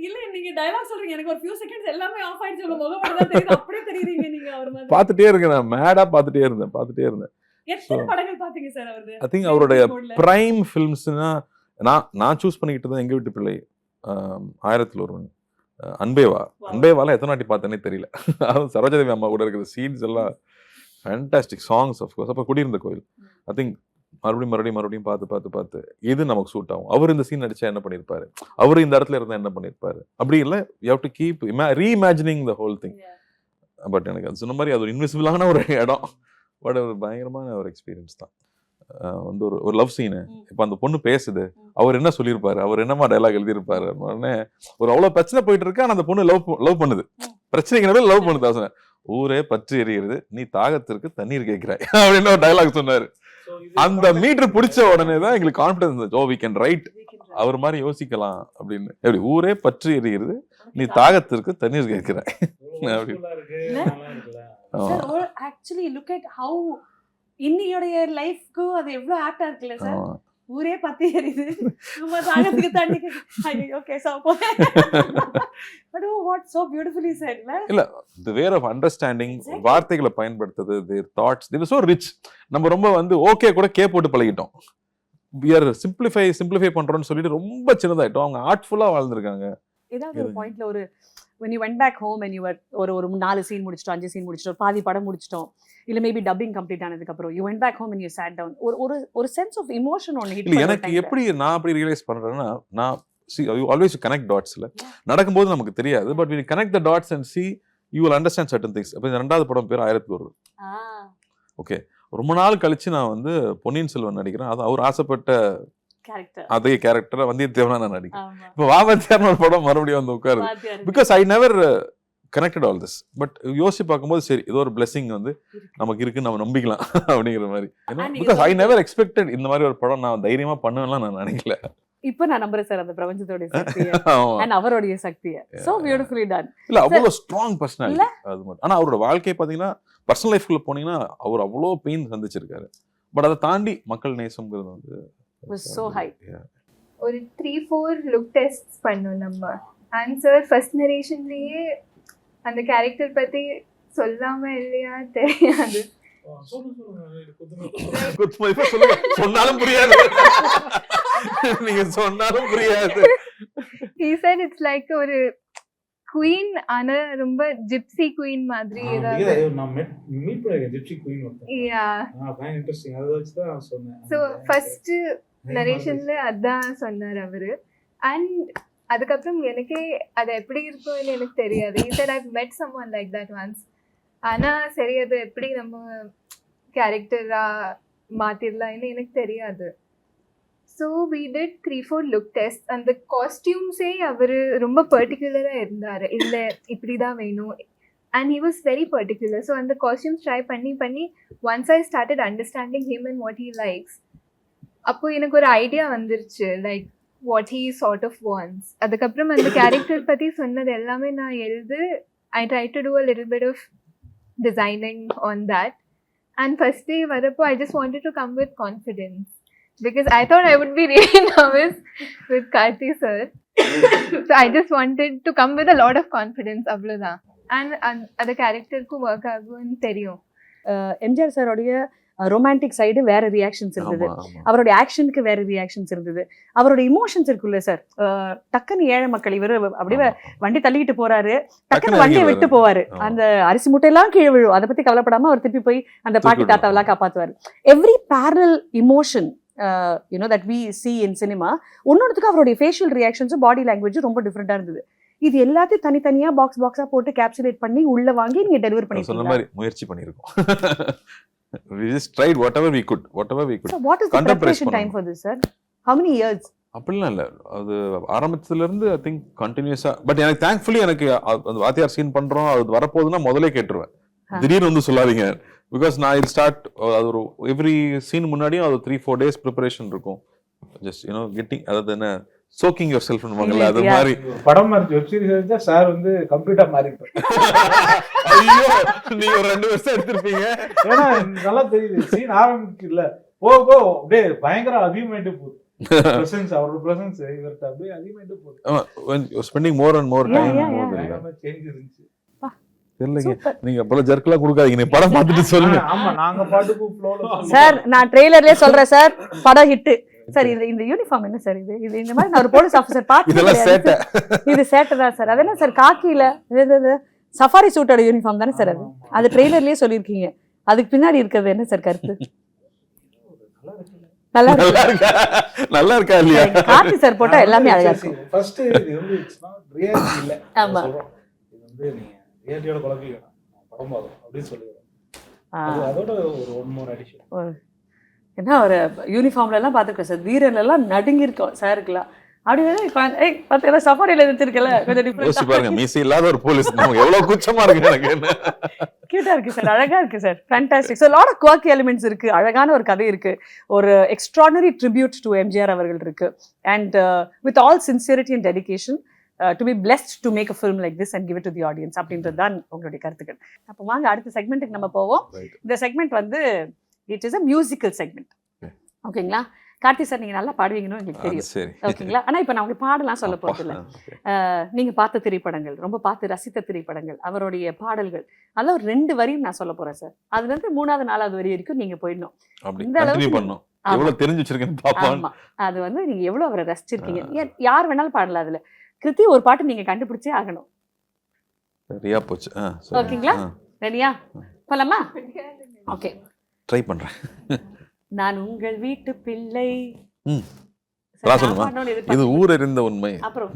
இல்ல, நீங்க டயலாக் சொல்றீங்க, எனக்கு ஒரு few seconds எல்லாமே ஆஃப் ஆயிடுச்சு. உங்க முகம் மட்டும் தான் தெரியுது, அப்படியே தெரியுறீங்க நீங்க அவர் மாதிரி. பாத்துட்டே இருக்கேன், நான் மேடா பாத்துட்டே இருந்தேன். எத்தனை படங்கள் பாத்தீங்க சார் அவரது? ஐ திங்க் அவருடைய பிரைம் ஃபிலிம்ஸ்னா நான் சூஸ் பண்ணிக்கிட்டது எங்க வீட்டு பிள்ளை, 1000ல் ஒருவன், அன்பேவால எத்தனை வாட்டி பார்த்தேனே தெரியல. அதுவும் சரோஜாதேவி அம்மா கூட இருக்கிற சீன்ஸ் எல்லாம் ஃபேண்டாஸ்டிக். Songs of course. அப்போ குடியிருந்த கோயில், ஐ திங்க் மறுபடியும் பார்த்து எது நமக்கு சூட் ஆகும். அவர் இந்த சீன் நடிச்சா என்ன பண்ணியிருப்பாரு, அவர் இந்த இடத்துல இருந்தா என்ன பண்ணியிருப்பாரு, அப்படி இல்லை. You have to keep ரீஇமேஜினிங் the whole thing. But எனக்கு அது சொன்ன மாதிரி அது ஒரு இன்விசிபிளான ஒரு இடம், பட் ஒரு பயங்கரமான ஒரு எக்ஸ்பீரியன்ஸ் தான். வந்து ஒரு லவ் சீனு, இப்போ அந்த பொண்ணு பேசுது, அவர் என்ன சொல்லியிருப்பாரு, அவர் என்னமா டைலாக் எழுதியிருப்பாரு, உடனே ஒரு அவ்வளோ பிரச்சனை போயிட்டு இருக்கு, ஆனால் அந்த பொண்ணு லவ் பண்ணுது, பிரச்சனைக்கு லவ் பண்ணுது. அவன் ஊரே பற்றி எரியுது, நீ தாகத்திற்கு தண்ணீர் கேட்கிறாய் அப்படின்னு ஒரு டைலாக் சொன்னாரு. அந்த மீட்டர் பிடிச்ச உடனே தான் எங்களுக்கு கான்ஃபிடன்ஸ் இருந்துச்சு, ஓ வி கேன் ரைட், அவர் மாதிரி யோசிக்கலாம் அப்படின்னு. எப்படி ஊரே பற்றி எரியுது, நீ தாகத்திற்கு தண்ணீர் கேட்கிறாய் அப்படின்னு. ஆக்சுவலி லுக் அட் ஹவ் இன்னையோடைய லைஃப்க்கு அது எவ்வளவு ஆக்டா இருக்குல்ல சார். ஊரே பத்தி எரியுது, நம்ம தாகத்துக்கு தண்ணி. Okay so but what so beautifully set இல்ல the way of understanding, வார்த்தைகளை பயன்படுத்துறது, their thoughts, they were so rich. நம்ம ரொம்ப வந்து ஓகே கூட கே போட்டு பழகிட்டோம். we are simplify பண்றோம்னு சொல்லிட்டு ரொம்ப சின்னதாயிட்டோம். அவங்க ஆர்ட்ஃபுல்லா வாழ்ந்திருக்காங்க. ஏதாவது ஒரு பாயிண்ட்ல ஒரு when you went back home and you were ஒரு 4 சீன் முடிச்சிட்டோம், 5 சீன் முடிச்சிட்டோம், பாதி படம் முடிச்சிட்டோம், இல்ல மேபி டப்பிங் கம்ப்ளீட் ஆனதுக்கு அப்புறம் you went back home and you sat down, ஒரு சென்ஸ் ஆஃப் எமோஷன் ஒன்னு ஹிட் பண்ணி. எனக்கு எப்படி நான் அப்படி ரியலைஸ் பண்றேன்னா, நான் see you always connect dots ல நடக்கும்போது நமக்கு தெரியாது, but when you connect the dots and see you will understand certain things. அப்ப இந்த ரெண்டாவது படம் பேர் 1001. ஓகே, ரொம்ப நாள் கழிச்சு நான் வந்து பொன்னியின் செல்வன் நடிக்கிறேன். அது அவர் ஆசைப்பட்ட கேரக்டர், அதே கேரக்டரை வந்தியத்தேவனா நான் நடிக்கிறேன். இப்போ வாவத்தியார்னு ஒரு படம் மறுபடியும் வந்து உட்காருது. Because I never connected all this. But யோசிச்சு பார்க்கும்போது சரி, ஏதோ ஒரு பிளெஸிங் வந்து நமக்கு இருக்குன்னு நம்ம நம்பிக்கலாம் அப்படிங்கிற மாதிரி. பிகாஸ் ஐ நெவர் எக்ஸ்பெக்டட் இந்த மாதிரி ஒரு படம் நான் தைரியமா பண்ணுவேன்லாம் நான் நினைக்கல. இப்போ நான் நம்புறேன் சார் அந்த பிரபஞ்சத்தோட சக்தியை and அவரோட சக்தியை. so beautifully done. இல்ல அவ்வளோ ஸ்ட்ராங் பர்சனாலிட்டி அது மட்டும். ஆனா அவரோட வாழ்க்கை பாத்தீங்கன்னா பர்சனல் லைஃப்ல போனீங்கன்னா அவர் அவ்வளோ பெயின் சந்திச்சிருக்காரு. பட் அதை தாண்டி மக்கள் நேசம்ங்கிறது வந்து was so high. ஒரு 3-4 லுக் டெஸ்ட் பண்ணோம் நம்ம. அண்ட் சார் ஃபர்ஸ்ட் நரேஷன்லயே அந்த கேரக்டர் பத்தி சொல்லாம இல்லையா தெரியாது. சொன்னாலும் புரியாது, நீங்க சொன்னாலும் புரியாது. he said it's like ஒரு queen, ஆனா ரொம்ப gypsy queen மாதிரி ஏதாவது. நான் மீட் பண்ணிருக்கேன் gypsy queen ஒருத்தன். yeah very interesting. அத வச்சு தான் சொன்னேன். so first நரேஷன்ல அதான் சொன்னார் அவரு. அண்ட் அதுக்கப்புறம் எனக்கே அது எப்படி இருக்கும்னு எனக்கு தெரியாது. he said I've met someone like that once. ஆனா சரி அது எப்படி நம்ம கேரக்டரா மாத்திரலாம்னு எனக்கு தெரியாது. So we did 3-4 look test. அந்த காஸ்டியூம்ஸே அவர் ரொம்ப பர்டிகுலராக இருந்தார், இல்லை இப்படி தான் வேணும். And he was very particular. So அந்த காஸ்டியூம்ஸ் ட்ரை பண்ணி once I started understanding him and what he likes, அப்போ எனக்கு ஒரு ஐடியா வந்துருச்சு, like what he sort of wants. அதுக்கப்புறம் அந்த கேரக்டர் பற்றி சொன்னது எல்லாமே நான் எழுது. I tried to do a little bit of designing on that. And first day வரப்போ I just wanted to come with confidence because I thought I would be really nervous with Karthi sir. So I just wanted to come with a lot of confidence, அவ்வளோதான். And அந்த கேரக்டருக்கும் work ஆகும்னு தெரியும். MGR சாரோடைய romantic side வேற reactions இருந்தது, அவருடைய ஆக்ஷனுக்கு வேற reactions இருந்தது, அவரோட இமோஷன்ஸ் இருக்குல்ல சார். டக்குன்னு ஏழை மக்கள் இவர் அப்படியே வண்டி தள்ளிட்டு போறாரு, டக்குன்னு வண்டியை விட்டு போவாரு, அந்த அரிசி மூட்டையெல்லாம் கீழே விழும், அதை பத்தி கவலைப்படாம அவர் திருப்பி போய் அந்த பாட்டி தாத்தாவெல்லாம் காப்பாத்துவாரு. Every barrel emotion that we see in cinema, ஒன்னொன்னுக்கு அவருடைய ஃபேஷியல் ரியாக்ஷன்ஸும் பாடி லாங்குவேஜும் ரொம்ப டிஃப்ரெண்டா இருந்தது. இது எல்லாத்தையும் தனித்தனியா பாக்ஸா போட்டு கேப்சுலேட் பண்ணி உள்ள வாங்கி நீங்க டெலிவரி பண்ணி சொன்ன மாதிரி முயற்சி பண்ணிருக்கோம். We just tried whatever we could. So what is the preparation time for this, sir? How many years? அப்படிலாம் இல்லை, அது ஆரம்பத்துல இருந்து ஐ திங்க் கண்டினியூஸா. பட் எனக்கு தேங்க்ஃபுல்லி எனக்கு அந்த வாத்தியார் சீன் பண்றோம் அது வரப்போகுதுன்னா முதலே கேட்டுருவேன், திடீர்னு வந்து சொல்லாதீங்க. பிகாஸ் நான் இது ஸ்டார்ட் அது ஒரு எவ்ரி சீன் முன்னாடியும் அது 3-4 days ப்ரிப்பரேஷன் இருக்கும். ஜஸ்ட் கெட்டிங், அதாவது என்ன சோக்கிங் யுவர் செல்ஃப் பண்ணுவாங்கல்ல, அது மாதிரி. படம் மாதிரி வெப் சீரிஸ் எடுத்தா சார் வந்து கம்ப்ளீட்டா மாறிப்பாரு. ஐயோ நீங்க ஒரு 2 வருஷம் எடுத்திருப்பீங்க. ஏன்னா நல்லா தெரியுது சீன் ஆரம்பிக்கல போக அப்படியே பயங்கர அதிகமாயிட்டு போகுது. அவரோட பிரசன்ஸ் இவர்ட்ட அப்படியே அதிகமாயிட்டு போகுது. Spending more and more time. Change இருந்துச்சு. தெரியலங்க, நீங்க அப்பல ஜர்க்கெல்லாம் கொடுக்காதீங்க, நீங்க படம் பார்த்துட்டு சொல்லுங்க. ஆமா நாங்க பாட்டுக்கு ஃப்ளோல. சார் நான் ட்ரெய்லர்லயே சொல்றேன் சார், படம் ஹிட். சார் இந்த யூனிஃபார்ம் என்ன சார் இது இந்த மாதிரி நான் ஒரு போலீஸ் ஆஃபீஸர் பாத்து இதெல்லாம் சேட்டை. இது சேட்டை தான் சார். அது என்ன சார் காக்கில இது சஃபாரி சூட்டோட யூனிஃபார்ம் தானே சார் அது ட்ரெய்லர்லயே சொல்லியிருக்கீங்க. அதுக்கு பின்னாடி இருக்கிறது என்ன சார் கருத்து? நல்லா இருக்கா இல்லையா? கார்த்தி சார் போட்டா எல்லாமே அழகா இருக்கும். ஃபர்ஸ்ட் இது வந்து ரியாலிட்டி இல்ல. ஆமா, இது வந்து நீங்க ரியாலிட்டியோட குழப்பிக்கலாம் படம் பார்க்கணும் அப்படின்னு சொல்லுவாங்க. அதோட ஒரு ஒன் மோர் அடிஷன். ஏன்னா ஒரு யூனிஃபார்ம்லலாம் பார்த்துருக்கேன் சார், வீரர்லாம் நடுங்கிருக்கோம் சாருக்குலாம். அப்படி வந்து இப்போ பார்த்தீங்கன்னா சஃபாரியில் எடுத்துருக்கல கொஞ்சம் யோசிச்சு டிஃப்ரெண்ட் பாருங்க, மீசி இல்லாத ஒரு போலீஸ் நமக்கு எவ்வளவு கூச்சமா இருக்கு எனக்கு. என்ன கியூட்டாக இருக்குது சார், அழகாக இருக்குது sir, fantastic. So lot of குவாக்கி எலிமெண்ட்ஸ் இருக்குது, அழகான ஒரு கதை இருக்குது, ஒரு எக்ஸ்ட்ரானரி ட்ரிபியூட் டு எம்ஜிஆர் அவர்கள் இருக்குது. And with all sincerity and dedication to be blessed to make a film like this and give it to the audience அப்படின்றது தான் உங்களுடைய கருத்துக்கள். அப்போ வாங்க அடுத்த செக்மெண்ட்டுக்கு நம்ம போவோம். Right. இந்த செக்மெண்ட் வந்து it is a musical segment. ஓகேங்களா? கார்த்தி சார் நீங்கள் நல்லா பாடுவீங்கன்னு எங்களுக்கு தெரியும். சரி. ஓகேங்களா? ஆனால் இப்போ நான் உங்களுக்கு பாடலாம் சொல்ல போகிறது இல்லை. நீங்கள் பார்த்த திரைப்படங்கள், ரொம்ப பார்த்து ரசித்த திரைப்படங்கள், அவருடைய பாடல்கள், அதில் ஒரு 2 வரியும் நான் சொல்ல போகிறேன் சார். அதுலேருந்து 3வது 4வது வரி வரைக்கும் நீங்கள் போயிடணும். அப்படி இந்த அளவுக்கு கண்டினியூ பண்ணோம். எவ்வளவு தெரிஞ்சு வச்சிருக்கேன்னு பாப்போம். ஆமாம், அது வந்து நீங்கள் எவ்வளோ அவரை ரசிச்சிருக்கீங்க. யார் வேணாலும் பாடலாம் அதில். கிருத்தி ஒரு பாட்டு நீங்கள் கண்டுபிடிச்சே ஆகணும். சரியா போச்சு. ஓகேங்களா? ரெடியா? போலாமா? ஓகே, ட்ரை பண்றேன். நான் உங்கள் வீட்டு பிள்ளை. ம். சரி, நான் நான் சொல்லுமா? பாடணும்னு இது எதிர்பார்த்தேன். ஊர் அறிந்த உண்மை. அப்புறம்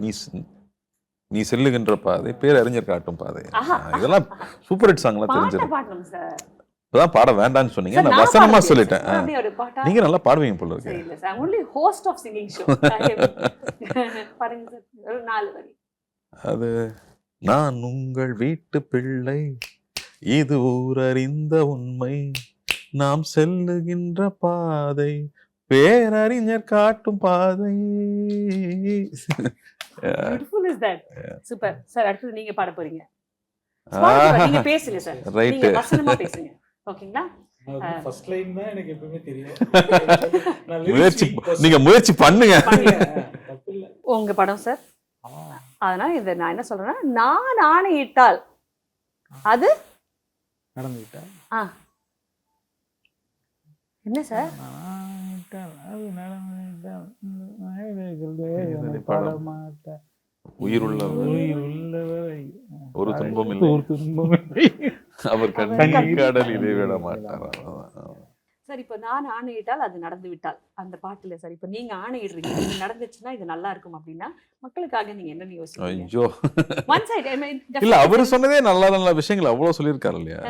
நீ செல்லுகின்ற பாதை, பேர் அறிஞர் காட்டும் பாதை. ஆஹா. இதெல்லாம் சூப்பர் ஹிட் சாங்லாம் பாட்டை தெரிஞ்சிடும். பாடணும் சார். இப்பதான் பாட வேண்டாம்னு சொன்னீங்க, சார், நான் நான் வசனமா பாடுறேன். சொல்லிட்டேன். அப்படியே ஒரு பாட்டா? நீங்க நல்லா பாடுவீங்க போல இருக்கு. சரி இல்லை sir, only host of singing show. பாருங்க சார், ஒரு 4 வரி. அது நான் உங்கள் வீட்டு பிள்ளை, இது ஊரறிந்த உண்மை, நாம் செல்லுகின்ற பாதை, பேரறிஞர் காட்டும் பாதை. Beautiful is that. Super sir. அடுத்து நீங்க பாட போறீங்க. பாடுங்க, நீங்க பேசுங்க சார். Right. நீங்க வசனமா பேசுங்க. ஓகேங்களா? ஃபர்ஸ்ட் லைன் தான் எனக்கு எப்பவுமே தெரியும். நான் முயற்சி lyrics நீங்க முயற்சி பண்ணுங்க. தப்பு இல்ல. உங்க படம் சார். அதனால இதை நான் என்ன சொல்றேன்னா, நான் ஆணையிட்டால் அது நடந்துட்டா ஆ என்ன சார்? உயிருள்ளவர் ஒரு துன்பம் ஒரு இல்லை, துன்பம் இல்லை. அவர் கண்ணீர் கடலிலே விட மாட்டார். சார், இப்போ நான் ஆணையிட்டால் அது நடந்து விட்டால் அந்த பாட்டுல சார், இப்போ நீங்க ஆணையிடுறீங்க, இது நடந்துச்சுன்னா இது நல்லா இருக்கும் அப்படின்னா மக்களுக்காக நீங்க என்ன யோசிக்கிறீங்க? ஐயோ, ஒன் சைடு இல்ல அவரு சொன்னதே நல்ல நல்ல விஷயங்கள் அவ்வளவு சொல்லியிருக்காரு இல்லையா?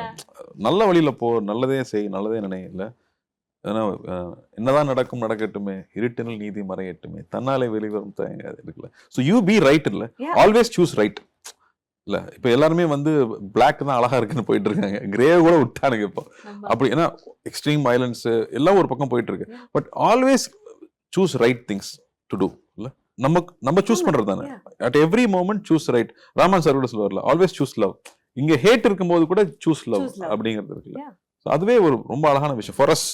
நல்ல வழியில போ, நல்லதே செய், நல்லதே நினை. இல்ல ஏன்னா என்னதான் நடக்கும் நடக்கட்டுமே, இருட்டினில் நீதி மறையட்டுமே, தன்னாலே வெளிவரும் தயங்காது இருக்குல்ல. ஸோ யூ பி ரைட் இல்ல, ஆல்வேஸ் சூஸ் ரைட் இல்ல. இப்ப எல்லாருமே வந்து பிளாக் தான் அழகா இருக்குன்னு போயிட்டு இருக்காங்க, கிரே கூட விட்டானுங்க இப்போ. அப்படி ஏன்னா எக்ஸ்ட்ரீம் வயலன்ஸ் எல்லாம் ஒரு பக்கம் போயிட்டு இருக்கு. But always choose right things to do இல்ல. நம்ம சூஸ் பண்றது தானே. At every moment choose right. Raman sir கூட சொல்லுவார்ல, ஆல்வேஸ் சூஸ் லவ். இங்க ஹேட் இருக்கும்போது கூட சூஸ் லவ் அப்படிங்கிறது இருக்குல்ல. அதுவே ஒரு ரொம்ப அழகான விஷயம் ஃபார் அஸ்.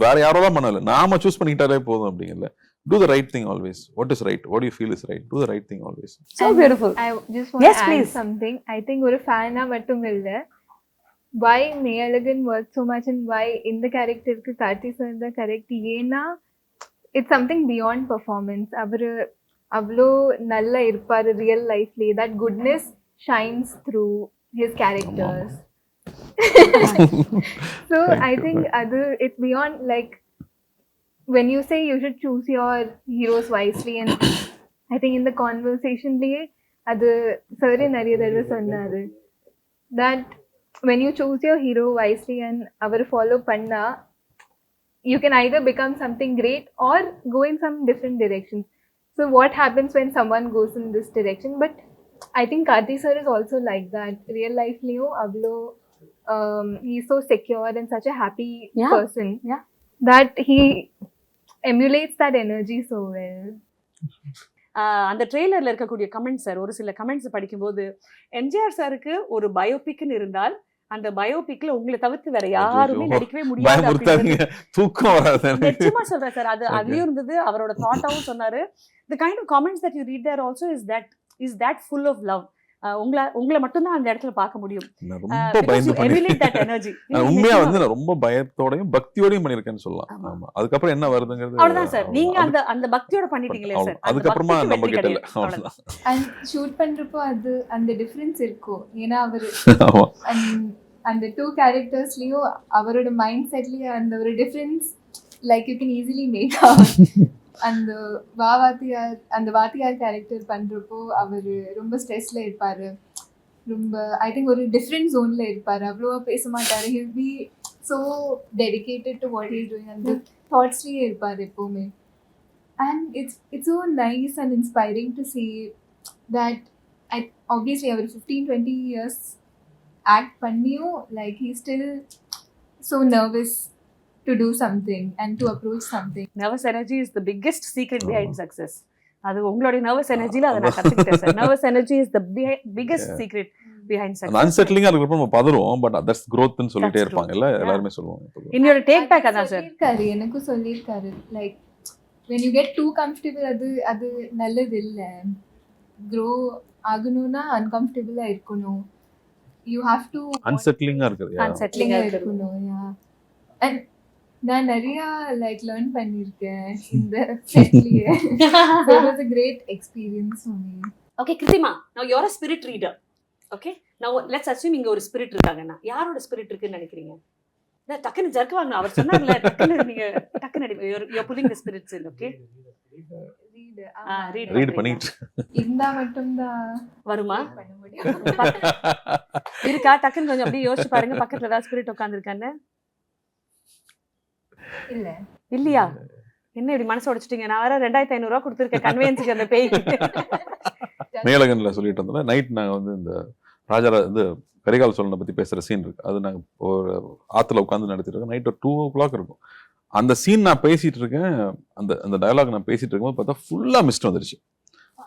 வேற யாரோ தான் பண்ணல, நாம சூஸ் பண்ணிக்கிட்டாலே போதும் அப்படிங்கல. Do the right thing always. What is right? What do you feel is right? Do the right thing always. So beautiful. I just want Yes, to add please. something. I think ஒரு ஃபேனா மட்டும் இல்ல, why Mayalagan worked so much and why இந்த கேரக்டருக்கு Karthi sir தான் correct. ஏன்னா it's something beyond performance. அவரு அவ்வளோ நல்லா இருப்பாரு ரியல் லைஃப்லேயே. That goodness shines through his characters. So I think it's beyond, like when you say you should choose your heroes wisely, and I think in the conversation liye adu sir nariya thadava sonnaru that when you choose your hero wisely and avaru follow panna, you can either become something great or go in some different directions. So what happens when someone goes in this direction? But I think Karthi sir is also like that. Real life liyo avlo he's so secure and such a happy person that he emulates that energy so well. அந்த ட்ரெய்லர்ல இருக்கக்கூடிய comments sir, ஒரு சில comments படிக்கும்போது எம்ஜிஆர் சாருக்கு ஒரு பயோபிக்னு இருந்தால் அந்த பயோபிக்ல உங்களை தவிர்த்து வேற யாருமே நடிக்கவே முடியாது. தூக்கம் வராது. நிச்சயமா சொல்றேன் சார், அதுலயும் இருந்தது. அவரோட தாட்டாவும் சொன்னாரு. The kind of comments that you read there also is that full of love. உங்களை மட்டும் தான் அந்த இடத்துல பார்க்க முடியும். ரொம்ப பயந்து உண்மையா வந்து நான் ரொம்ப பயத்தோடையும் பக்தியோடையும் பண்ணிருக்கேன்னு சொல்லலாம். ஆமா, அதுக்கப்புறம் என்ன வருதுங்கிறது அவ்வளவுதான் சார். நீங்க அந்த பக்தியோட பண்ணிட்டீங்களே சார், அதுக்கப்புறமா நம்ம கிட்ட and shoot பண்றப்போ அது அந்த டிஃபரன்ஸ் இருக்கும். ஏன்னா அவரு அந்த 2 கேரக்டர்ஸ்லயும் அவரோட மைண்ட் செட்லயே அந்த ஒரு difference like you can easily make out. அந்த வாத்தியார் கேரக்டர் பண்றப்போ அவரு ரொம்ப ஸ்ட்ரெஸ்ல இருப்பாரு, ரொம்ப ஐ திங்க் ஒரு டிஃப்ரெண்ட் ஜோன்ல இருப்பாரு, அவ்வளோவா பேச மாட்டாரு. He'll be so dedicated to what he's doing and the thoughts li irpar eppovume. And it's so nice and inspiring to see that obviously over 15-20 years act panniyum, like he's still so nervous to do something and to approach something. Nervous energy is the biggest secret behind success. அது உங்களுடைய nervous எனர்ஜியில் அதை நான் கற்றுக்கிட்டேன் sir. Nervous energy is the biggest secret behind அந்த success. அன்செட்லிங்கா இருக்கிறப்ப நம்ம பதறுவோம், but that's growthன்னு சொல்லிட்டே இருப்பாங்கல்ல, எல்லாருமே சொல்லுவாங்க. என்னோட டேக் பேக் அதான் சார். சொல்லியிருக்காரு, எனக்கும் சொல்லியிருக்காரு, like when you get too comfortable அது நல்லது இல்லை. க்ரோ ஆகணும்னா அன்கம்ஃபர்டபுளாக இருக்கணும். யூ ஹாவ் டு அன்செட்லிங்கா இருக்குது. அன்செட்லிங்கா இருக்கணும். அண்ட் நான் நிறையா லைக் லேர்ன் பண்ணியிருக்கேன் இந்த செட்லயே. So it was a great experience for me. Okay கிருத்திமா, now you're a spirit reader. Okay, now let's assume இங்க ஒரு ஸ்பிரிட் இருக்காங்கன்னா யாரோட ஸ்பிரிட் இருக்குன்னு நினைக்கிறீங்க? டக்குன்னு ஜர்க்குவாங்க, அவர் சொன்னார்ல, டக்குன்னு நீங்க டக்குன்னு you're pulling the spirits in. Okay, read பண்ணிட்டு இருந்தா மட்டும்தான் வருமா? பண்ண முடியும். இருக்கா? டக்குன்னு கொஞ்சம் அப்படியே யோசிச்சு பாருங்க, பக்கத்துல ஏதாவது ஸ்பிரிட் உட்காந்துருக்கான்னு. இல்ல இல்லையா? என்ன இப்படி மனசு உடைச்சிட்டீங்க? நான் வேற 2500 ரூபா கொடுத்துருக்கேன் கன்வென்ஸுக்கு அந்த பேய். மேலகன்ல சொல்லிட்டு இருந்தோம்ல, நைட் நாங்கள் வந்து இந்த ராஜா இது கரிகால் சோழனை பற்றி பேசுகிற சீன் இருக்குது. அது நாங்கள் ஒரு ஆற்றுல உட்காந்து நடத்திட்டு இருக்கோம். நைட் ஒரு 2 o'clock இருக்கும். அந்த சீன் நான் பேசிகிட்டு இருக்கேன், அந்த டயலாக் நான் பேசிகிட்டு இருக்கும்போது பார்த்தா ஃபுல்லாக மிஸ்ட் வந்துருச்சு.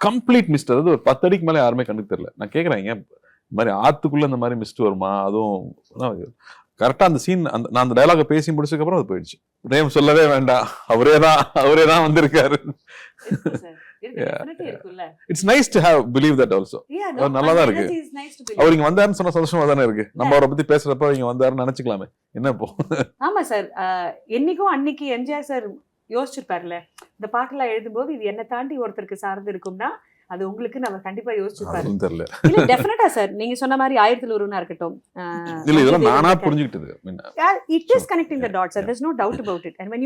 Complete mist. அதாவது ஒரு 10 அடிக்கு மேலே யாருமே கண்டுக்கு தெரியல. நான் கேட்குறேன், இந்த மாதிரி ஆற்றுக்குள்ளே இந்த மாதிரி மிஸ்ட் வருமா? அதுவும் கரெக்டாக அந்த சீன் நான் அந்த டயலாகை பேசி முடிச்சதுக்கப்புறம் அது போயிடுச்சு. நேம் சொல்லவே வேண்டாம், அவரே தான் வந்திருக்காரு. It's nice to have believe that also. நல்லா தான் இருக்கு. அவர் இங்க வந்தாருன்னு சொன்ன சந்தோஷமா தானே இருக்கு. நம்ம அவரை பத்தி பேசுறப்ப இங்க வந்தாருன்னு நினைச்சுக்கலாமே, என்ன இப்போ? ஆமா சார், என்னைக்கும் அன்னைக்கு எம்ஜிஆர் சார் யோசிச்சிருப்பாருல, இந்த பாட்டெல்லாம் எழுதும்போது இது என்ன தாண்டி ஒருத்தருக்கு சார்ந்து இருக்கும்னா அது உங்களுக்கு நம்ம கண்டிப்பா யோசிச்சிருப்பாரு. தெரியல. இல்ல டெஃபினட்டா சார், நீங்க சொன்ன மாதிரி 1001 இருக்கட்டும். இல்ல இதெல்லாம் நானா புரிஞ்சுக்கிட்டது. It is connecting the dots, sir. There's no doubt about it. And when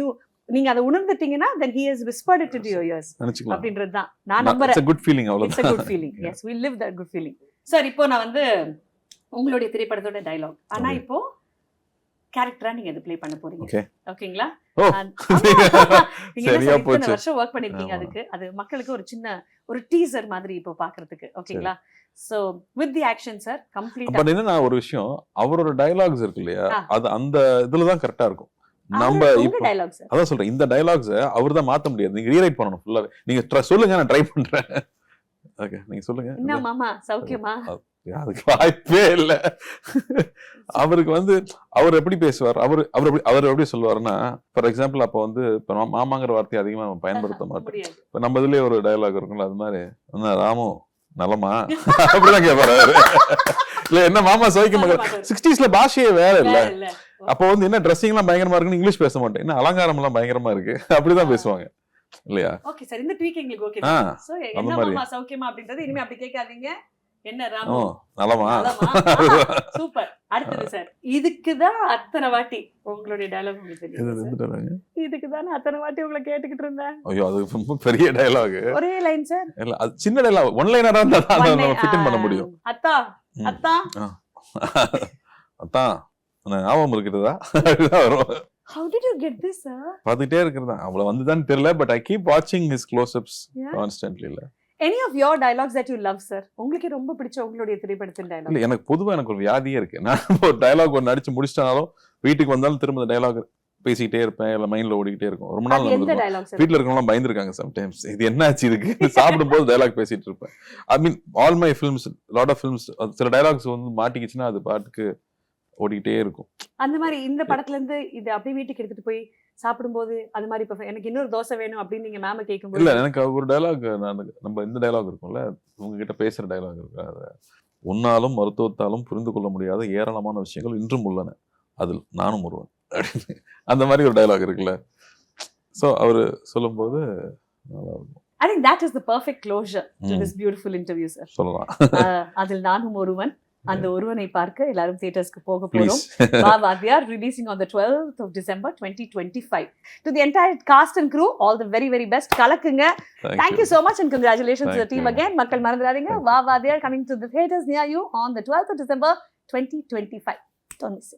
நீங்க அதை உணர்ந்துட்டீங்கன்னா then he has whispered it into your ears. அப்படின்றது தான் நான் நம்புறேன். It's a good feeling. It's a good feeling. Yes, we live that good feeling. Sir, இப்போ நான் வந்து உங்களுடைய திரைப்படத்தோட டயலாக், ஆனா இப்போ கேரக்டரா நீங்க அது ப்ளே பண்ண போறீங்க. ஓகேங்களா? நீங்க இத்தனை வருஷம் ஒர்க் பண்ணிருக்கீங்க அதுக்கு. அது மக்களுக்கு ஒரு சின்ன ஒரு டீசர் மாதிரி இப்போ பாக்குறதுக்கு. ஓகேங்களா? So with the action sir, complete. But என்ன ஒரு விஷயம், அவரோட டயலாக்ஸ் இருக்கு இல்லையா, அது அந்த இதுல தான் கரெக்டா இருக்கும். நம்ம இப்போ அதான் சொல்றேன், இந்த டயலாக்ஸ் அவர் தான் மாத்த முடியாது. நீங்க ரீரைட் பண்ணணும் ஃபுல்லாவே. நீங்க சொல்லுங்க, நான் ட்ரை பண்றேன். ஓகே, நீங்க சொல்லுங்க. என்ன மாமா சௌக்கியமா? அதுக்கு வாய்ப்பே இல்ல. அவருக்கு வந்து அவர் எப்படி பேசுவார், அவர் எப்படி சொல்லுவாருன்னா, ஃபார் எக்ஸாம்பிள் அப்போ வந்து இப்போ மாமாங்கிற வார்த்தையை அதிகமா நம்ம பயன்படுத்த மாட்டோம். இப்போ நம்ம இதுலயே ஒரு டயலாக் இருக்கும்ல, அது மாதிரி என்ன ராமு நலமா அப்படிதான் கேட்பாரு. இல்ல என்ன மாமா சௌக்கியமா? 60s பாஷையே வேற இல்ல. அப்போ வந்து என்ன ட்ரெஸ்ஸிங் எல்லாம் பயங்கரமா இருக்குன்னு இங்கிலீஷ் பேச மாட்டேன், என்ன அலங்காரம் எல்லாம் பயங்கரமா இருக்கு அப்படிதான் பேசுவாங்க இல்லையா? ஓகே சார், இந்த ட்வீக் எங்களுக்கு ஓகே. சோ என்ன மாமா சௌக்கியமா அப்படின்றது இனிமே அப்படி கேட்காதீங்க. என்ன ராமு நலமா? சூப்பர். அடுத்தது சார், இதுக்குதான் அத்தனை வாட்டி உங்களுடைய டயலாக் உங்களுக்கு தெரியும். இதுக்குதான் அத்தனை வாட்டி உங்களை கேட்டுக்கிட்டு இருந்தேன். ஐயோ, அது ரொம்ப பெரிய டயலாக். ஒரே லைன் சார். இல்ல அது சின்ன டயலாக், ஒன் லைனரா இருந்தா நம்ம ஃபிட் பண்ண முடியும். அத்தா அத்தா அத்தா ஞாபகம் இருக்கிறதா வரும். How did you get this sir? பாத்துட்டே இருக்கிறதா அவ்வளவு வந்துதான் தெரியல, but I keep watching his close-ups constantly. இல்ல any of your dialogues that you love sir? உங்களுக்கு ரொம்ப பிடிச்ச உங்களுடைய திரைப்படத்தின் டயலாக்? இல்ல எனக்கு பொதுவா எனக்கு ஒரு வியாதியே இருக்கு. நான் ஒரு டயலாக் ஒன்னு நடிச்சு முடிச்சிட்டாலும் வீட்டுக்கு வந்தாலும் திரும்ப அந்த டயலாக் பேசிட்டே இருப்பேன், இல்ல மைண்ட்ல ஓடிக்கிட்டே இருக்கும். ரொம்ப நாள் வீட்டுல இருக்கவங்க பயந்துருக்காங்க சம்டைம்ஸ், இது என்ன ஆச்சு இதுக்கு சாப்பிடும் போது டயலாக் பேசிட்டு இருப்பேன். I mean all my films, lot of films சில டயலாக்ஸ் வந்து மாட்டிக்கிச்சுன்னா அது பாட்டுக்கு ஓடிக்கிட்டே இருக்கும். அந்த மாதிரி இந்த படத்துல இருந்து இது அப்படியே வீட்டுக்கு எடுத்துட்டு போய் சாப்பிடும்போது அது மாதிரி இப்ப எனக்கு இன்னொரு தோசை வேணும் அப்படின்னு நீங்க மேம கேட்கும்போது இல்ல எனக்கு ஒரு டயலாக், நம்ம இந்த டயலாக் இருக்கும்ல, உங்ககிட்ட பேசுற டயலாக் இருக்கு, அது உன்னாலும் மருத்துவத்தாலும் புரிந்து கொள்ள முடியாத ஏராளமான விஷயங்கள் இன்றும் உள்ளன, அதில் நானும் ஒருவன் அப்படின்னு அந்த மாதிரி ஒரு டயலாக் இருக்குல்ல. ஸோ அவரு சொல்லும் போது நல்லா இருக்கும். I think that is the perfect closure to this beautiful interview sir. சொல்லலாம். அதில் நானும் ஒருவன், அந்த ஒருவனை பார்க்க எல்லாரும் தியேட்டர்ஸ்க்கு போக போறோம். வா வாத்தியார் releasing on the 12th of December 2025. To the entire cast and crew, all the very very best. கலக்குங்க. Thank you so much and congratulations to the team again. மக்கள் மறந்துடாதீங்க, வா வாத்தியார் coming to the theaters near you on the 12th of December 2025. Don't miss it.